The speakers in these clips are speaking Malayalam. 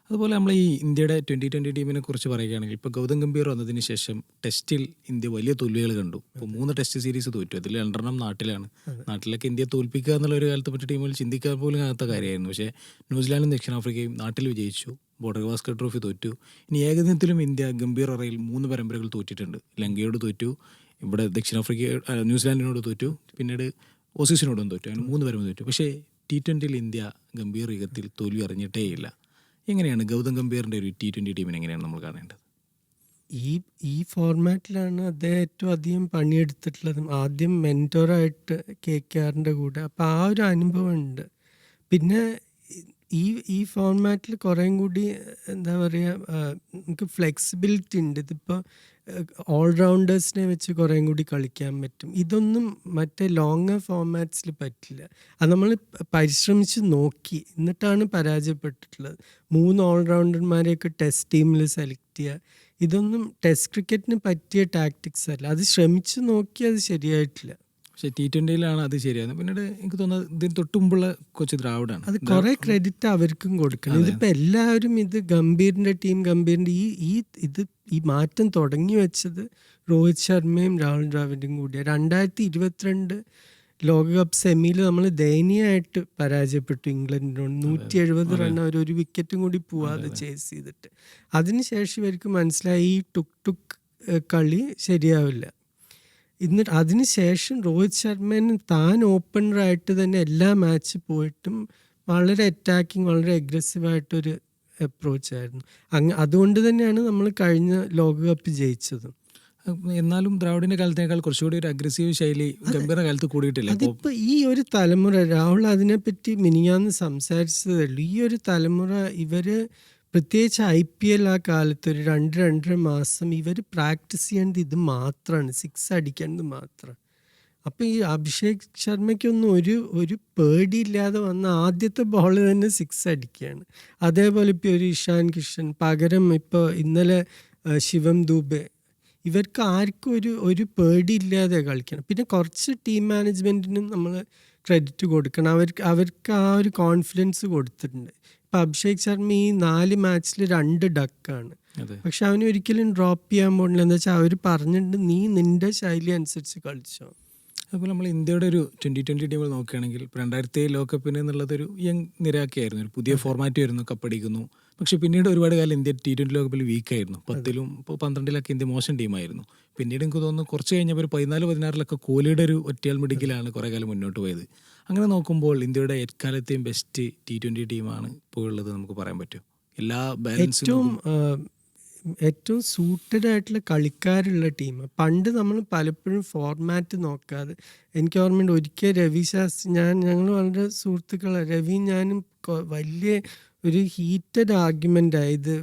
അതുപോലെ നമ്മൾ ഈ ഇന്ത്യയുടെ 2020 ടീമിനെ കുറിച്ച് പറയുകയാണെങ്കിൽ ഇപ്പോൾ ഗൗതം ഗംഭീർ വന്നതിന് ശേഷം ടെസ്റ്റിൽ ഇന്ത്യ വലിയ തോൽവികൾ കണ്ടു. ഇപ്പോൾ 3 ടെസ്റ്റ് സീരീസ് തോറ്റു. അതിൽ 2 നാട്ടിലാണ്. നാട്ടിലൊക്കെ ഇന്ത്യയെ തോൽപ്പിക്കുക എന്നുള്ള ഒരു കാലത്ത് മറ്റു ടീമുകൾ ചിന്തിക്കാൻ പോലും ആകാത്ത കാര്യമായിരുന്നു. പക്ഷേ ന്യൂസിലാൻഡും ദക്ഷിണാഫ്രിക്കയും നാട്ടിൽ വിജയിച്ചു. ബോർഡർ ഗവാസ്കർ ട്രോഫി തോറ്റു. ഇനി ഏകദിനത്തിലും ഇന്ത്യ ഗംഭീർ അറയിൽ 3 പരമ്പരകൾ തോറ്റിട്ടുണ്ട്. ലങ്കയോട് തോറ്റു, ഇവിടെ ന്യൂസിലാൻഡിനോട് തോറ്റു, പിന്നീട് ഓസീസിനോടും തോറ്റു. അങ്ങനെ 3 പരമ്പര തോറ്റു. പക്ഷേ T20യിൽ ഇന്ത്യ ഗംഭീർ യുഗത്തിൽ തോൽവി അറിഞ്ഞിട്ടേയില്ല. എങ്ങനെയാണ് ഗൗതം ഗംഭീറിൻ്റെ ഒരു T20 ടീമിനെ എങ്ങനെയാണ് നമ്മൾ കാണേണ്ടത്? ഈ ഫോർമാറ്റിലാണ് അദ്ദേഹം ഏറ്റവും അധികം പണിയെടുത്തിട്ടുള്ളതും. ആദ്യം മെൻറ്റോറായിട്ട് KKRൻ്റെ കൂടെ. അപ്പോൾ ആ ഒരു അനുഭവം ഉണ്ട്. പിന്നെ ഈ ഫോർമാറ്റിൽ കുറേം കൂടി എന്താ പറയുക, നമുക്ക് ഫ്ലെക്സിബിലിറ്റി ഉണ്ട്. ഇതിപ്പോൾ ഓൾറൗണ്ടേഴ്സിനെ വെച്ച് കുറേം കൂടി കളിക്കാൻ പറ്റും. ഇതൊന്നും മറ്റേ ലോങ്ങർ ഫോർമാറ്റ്സിൽ പറ്റില്ല. അത് നമ്മൾ പരിശ്രമിച്ച് നോക്കി, എന്നിട്ടാണ് പരാജയപ്പെട്ടിട്ടുള്ളത്. 3 ഓൾറൗണ്ടർമാരെയൊക്കെ ടെസ്റ്റ് ടീമിൽ സെലക്ട് ചെയ്യുക, ഇതൊന്നും ടെസ്റ്റ് ക്രിക്കറ്റിന് പറ്റിയ ടാക്ടിക്സ് അല്ല. അത് ശ്രമിച്ച് നോക്കി, അത് ശരിയായിട്ടില്ല. പക്ഷേ T20യിലാണ് അത് ശരിയാകുന്നത്. പിന്നീട് എനിക്ക് തോന്നുന്നത് ഇതിന് തൊട്ട് മുമ്പുള്ള കോച്ച് ദ്രാവിഡാണ്. അത് കുറേ ക്രെഡിറ്റ് അവർക്കും കൊടുക്കണം. ഇതിപ്പോൾ എല്ലാവരും ഇത് ഗംഭീറിൻ്റെ ഈ മാറ്റം തുടങ്ങി വെച്ചത് രോഹിത് ശർമ്മയും രാഹുൽ ദ്രാവിഡും കൂടിയാണ്. 2022 ലോകകപ്പ് സെമിയിൽ നമ്മൾ ദയനീയമായിട്ട് പരാജയപ്പെട്ടു ഇംഗ്ലണ്ടിനോട്. 170 റൺ, അവർ ഒരു വിക്കറ്റും കൂടി പോവാതെ ചേസ് ചെയ്തിട്ട്. അതിനുശേഷം ഇവർക്ക് മനസ്സിലായി ഈ ടുക്ക് കളി ശരിയാവില്ല. എന്നിട്ട് അതിനുശേഷം രോഹിത് ശർമ്മന് താൻ ഓപ്പണറായിട്ട് തന്നെ എല്ലാ മാച്ച് പോയിട്ടും വളരെ അറ്റാക്കിങ്, വളരെ അഗ്രസീവായിട്ടൊരു അപ്രോച്ചായിരുന്നു. അതുകൊണ്ട് തന്നെയാണ് നമ്മൾ കഴിഞ്ഞ ലോകകപ്പ് ജയിച്ചതും. എന്നാലും ദ്രാവിഡിന്റെ കാലത്തേക്കാൾ കുറച്ചുകൂടി ഒരു അഗ്രസീവ് ശൈലി ഗംഭീര കാലത്ത് കൂടിയിട്ടില്ല. അതിപ്പോൾ ഈ ഒരു തലമുറ, രാഹുൽ അതിനെപ്പറ്റി മിനിഞ്ഞാന്ന് സംസാരിച്ചതേ ഉള്ളൂ. ഈ ഒരു തലമുറ ഇവര് പ്രത്യേകിച്ച് IPL ആ കാലത്ത് ഒരു 2-2.5 മാസം ഇവർ പ്രാക്ടീസ് ചെയ്യേണ്ടത് ഇത് മാത്രമാണ്, 6 അടിക്കേണ്ടത് മാത്രമാണ്. അപ്പോൾ ഈ അഭിഷേക് ശർമ്മയ്ക്കൊന്നും ഒരു പേടിയില്ലാതെ വന്ന ആദ്യത്തെ ബോൾ തന്നെ 6 അടിക്കുകയാണ്. അതേപോലെ ഇപ്പോൾ ഒരു ഇഷാൻ കിഷൻ, പകരം ഇപ്പോൾ ഇന്നലെ ശിവം ദൂബെ, ഇവർക്ക് ആർക്കും ഒരു പേടിയില്ലാതെ കളിക്കണം. പിന്നെ കുറച്ച് ടീം മാനേജ്മെൻറ്റിനും നമ്മൾ ക്രെഡിറ്റ് കൊടുക്കണം. അവർക്ക് ആ ഒരു കോൺഫിഡൻസ് കൊടുത്തിട്ടുണ്ട്. ഇപ്പം അഭിഷേക് ശർമ്മ ഈ 4 മാച്ചിൽ 2 ഡക്കാണ്. പക്ഷെ അവന് ഒരിക്കലും ഡ്രോപ്പ് ചെയ്യാൻ പോകില്ല. എന്താ വെച്ചാൽ അവർ പറഞ്ഞിട്ടുണ്ട്, നീ നിൻ്റെ ശൈലി അനുസരിച്ച് കളിച്ചോ. അതുപോലെ നമ്മൾ ഇന്ത്യയുടെ ഒരു 2020 ടീമിൽ നോക്കുകയാണെങ്കിൽ 2007 ലോകകപ്പിന് എന്നുള്ളതൊരു യങ് നിരാക്കിയായിരുന്നു. ഒരു പുതിയ ഫോർമാറ്റ് വരുന്നു, കപ്പടിക്കുന്നു. പക്ഷെ പിന്നീട് ഒരുപാട് കാലം ഇന്ത്യ T20 ലോകകപ്പിൽ വീക്കായിരുന്നു. 10ലും ഇപ്പോൾ 12ലൊക്കെ ഇന്ത്യ മോശം ടീമായിരുന്നു. പിന്നീട് എനിക്ക് തോന്നുന്നു കുറച്ച് കഴിഞ്ഞപ്പോൾ 14-16ലൊക്കെ കോഹ്ലിയുടെ ഒരു ഒറ്റയാൾ മിടുക്കിലാണ് കുറേ കാലം മുന്നോട്ട് പോയത്. അങ്ങനെ നോക്കുമ്പോൾ ഇന്ത്യയുടെ എക്കാലത്തെയും ബെസ്റ്റ് T20 ടീമാണ് ഇപ്പോൾ ഉള്ളത് നമുക്ക് പറയാൻ പറ്റും. എല്ലാ ബാലൻസും ഏറ്റവും സൂട്ടഡ് ആയിട്ടുള്ള കളിക്കാരുള്ള ടീം. പണ്ട് നമ്മൾ പലപ്പോഴും ഫോർമാറ്റ് നോക്കാതെ, എനിക്ക് ഓർമ്മയുണ്ട് ഒരിക്കൽ രവി ശാസ്ത്രി, ഞങ്ങൾ വളരെ സുഹൃത്തുക്കളാണ്, രവി ഞാനും വലിയ ഒരു ഹീറ്റഡ് ആർഗ്യുമെൻ്റ് ആയത്.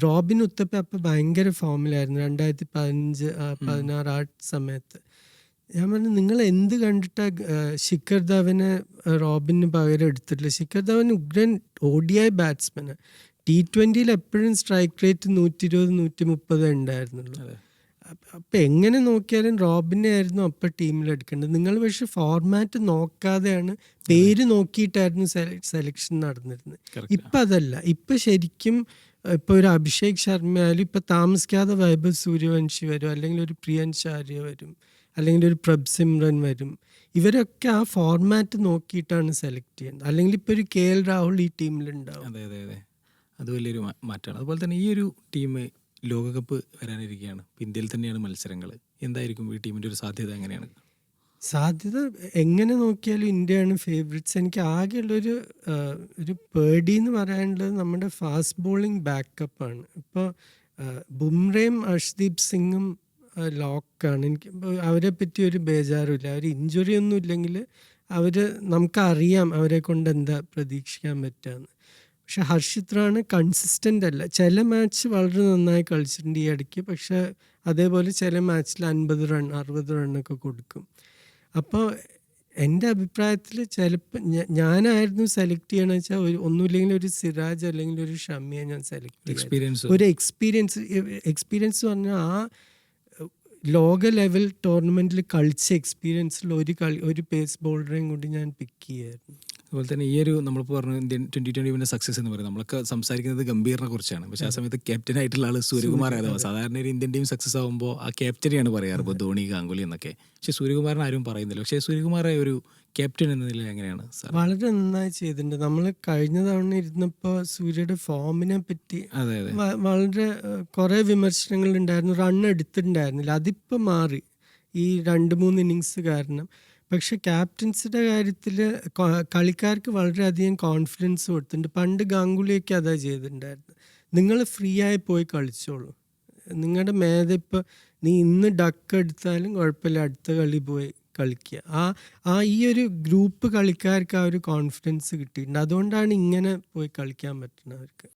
റോബിൻ ഉത്തപ്പ അപ്പോൾ ഭയങ്കര ഫോമിലായിരുന്നു 2015-16 ആ സമയത്ത്. ഞാൻ പറഞ്ഞു, നിങ്ങൾ എന്ത് കണ്ടിട്ടാണ് ശിഖർ ധവനെ റോബിന് പകരം എടുത്തിട്ടില്ല? ശിഖർ ധവൻ ഉഗ്രൻ ODI ബാറ്റ്സ്മാനാണ്. T20യിൽ എപ്പോഴും സ്ട്രൈക്ക് റേറ്റ് 120-130 ഉണ്ടായിരുന്നുള്ളൂ. അപ്പം എങ്ങനെ നോക്കിയാലും റോബിനെ ആയിരുന്നു അപ്പം ടീമിലെടുക്കേണ്ടത്. നിങ്ങൾ പക്ഷെ ഫോർമാറ്റ് നോക്കാതെയാണ്, പേര് നോക്കിയിട്ടായിരുന്നു സെലക്ഷൻ നടന്നിരുന്നത്. ഇപ്പം അതല്ല. ഇപ്പം ശരിക്കും ഇപ്പോൾ ഒരു അഭിഷേക് ശർമ്മ ആയാലും ഇപ്പം താമസിക്കാതെ വൈഭവ് സൂര്യവംശി വരും, അല്ലെങ്കിൽ ഒരു പ്രിയൻഷ് ആര്യ വരും, അല്ലെങ്കിൽ ഒരു പ്രഭ് സിമ്രൻ വരും. ഇവരൊക്കെ ആ ഫോർമാറ്റ് നോക്കിയിട്ടാണ് സെലക്ട് ചെയ്യുന്നത്. അല്ലെങ്കിൽ ഇപ്പോൾ ഒരു KL രാഹുൽ ഈ ടീമിലുണ്ടാവും. അതെ, അത് വലിയൊരു മാറ്റമാണ്. അതുപോലെ തന്നെ ഈ ഒരു ടീം ലോകകപ്പ് വരാനിരിക്കുകയാണ്. ഇന്ത്യയിൽ തന്നെയാണ് മത്സരങ്ങൾ. എന്തായിരിക്കും ഈ ടീമിൻ്റെ ഒരു സാധ്യത? എങ്ങനെയാണ് സാധ്യത? എങ്ങനെ നോക്കിയാലും ഇന്ത്യയാണ് ഫേവറേറ്റ്സ്. എനിക്ക് ആകെയുള്ളൊരു പേടി എന്ന് പറയാനുള്ളത് നമ്മുടെ ഫാസ്റ്റ് ബോളിംഗ് ബാക്കപ്പാണ്. ഇപ്പോൾ ബുംറയും അർഷ്ദീപ് സിംഗും ലോക്കാണ്. എനിക്ക് അവരെ പറ്റി ഒരു ബേജാറുമില്ല. അവർ ഇഞ്ചുറി ഒന്നും ഇല്ലെങ്കിൽ നമുക്കറിയാം അവരെ കൊണ്ട് എന്താ പ്രതീക്ഷിക്കാൻ പറ്റുകയെന്ന്. പക്ഷെ ഹർഷിത് റാണ കൺസിസ്റ്റൻ്റ് അല്ല. ചില മാച്ച് വളരെ നന്നായി കളിച്ചിട്ടുണ്ട് ഈ ഇടയ്ക്ക്. പക്ഷെ അതേപോലെ ചില മാച്ചിൽ 50 റൺ 60 റണ്ണൊക്കെ കൊടുക്കും. അപ്പോൾ എൻ്റെ അഭിപ്രായത്തിൽ ചിലപ്പോൾ ഞാനായിരുന്നു സെലക്ട് ചെയ്യണമെന്ന് വെച്ചാൽ ഒന്നുമില്ലെങ്കിൽ ഒരു സിറാജ് അല്ലെങ്കിൽ ഒരു ഷമിയെ ഞാൻ സെലക്ട് ചെയ്യും. ഒരു എക്സ്പീരിയൻസ് പറഞ്ഞാൽ ആ ലോക ലെവൽ ടൂർണമെൻറ്റിൽ കളിച്ച എക്സ്പീരിയൻസിൽ ഒരു പേസ് ബോളറേയും കൂടി ഞാൻ പിക്ക് ചെയ്യായിരുന്നു. അതുപോലെ തന്നെ ഈ ഒരു നമ്മളിപ്പോൾ പറഞ്ഞു ഇന്ത്യൻ 2020 സക്സസ് എന്ന് പറയുന്നത് നമ്മളൊക്കെ സംസാരിക്കുന്നത് ഗംഭീറിനെ കുറിച്ചാണ്. പക്ഷേ ആ സമയത്ത് ക്യാപ്റ്റൻ ആയിട്ടുള്ള ആൾ സൂര്യകുമാർ യാദവ്. സാധാരണ ഒരു ഇന്ത്യൻ ടീം സക്സസ് ആകുമ്പോൾ ആ ക്യാപ്റ്റനെയാണ് പറയാറ്, ഇപ്പോൾ ധോണി, ഗാംഗുലി എന്നൊക്കെ. പക്ഷേ സൂര്യകുമാറിനെ ആരും പറയുന്നില്ല. പക്ഷേ സൂര്യകുമാറെ ഒരു ക്യാപ്റ്റൻ എന്ന നിലയിൽ എങ്ങനെയാണ് സാർ? വളരെ നന്നായി ചെയ്തിട്ടുണ്ട്. നമ്മൾ കഴിഞ്ഞ തവണ ഇരുന്നപ്പോൾ സൂര്യയുടെ ഫോമിനെ പറ്റി അതെ അതെ വളരെ കുറേ വിമർശനങ്ങൾ ഉണ്ടായിരുന്നു. റൺ എടുത്തിട്ടുണ്ടായിരുന്നില്ല, അതിപ്പോൾ മാറി ഈ 2-3 ഇന്നിങ്സ് കാരണം. പക്ഷെ ക്യാപ്റ്റൻസിയുടെ കാര്യത്തിൽ കളിക്കാർക്ക് വളരെയധികം കോൺഫിഡൻസ് കൊടുത്തിട്ടുണ്ട്. പണ്ട് ഗാംഗുലിയൊക്കെ അതാ ചെയ്തിട്ടുണ്ടായിരുന്നു. നിങ്ങൾ ഫ്രീ ആയി പോയി കളിച്ചോളൂ, നിങ്ങളുടെ മേധ ഇപ്പോൾ നീ ഇന്ന് ഡക്ക് എടുത്താലും കുഴപ്പമില്ല, അടുത്ത കളി പോയി കളിക്കുക. ഈ ഒരു ഗ്രൂപ്പ് കളിക്കാർക്ക് ആ ഒരു കോൺഫിഡൻസ് കിട്ടിയിട്ടുണ്ട്. അതുകൊണ്ടാണ് ഇങ്ങനെ പോയി കളിക്കാൻ പറ്റുന്നത് അവർക്ക്.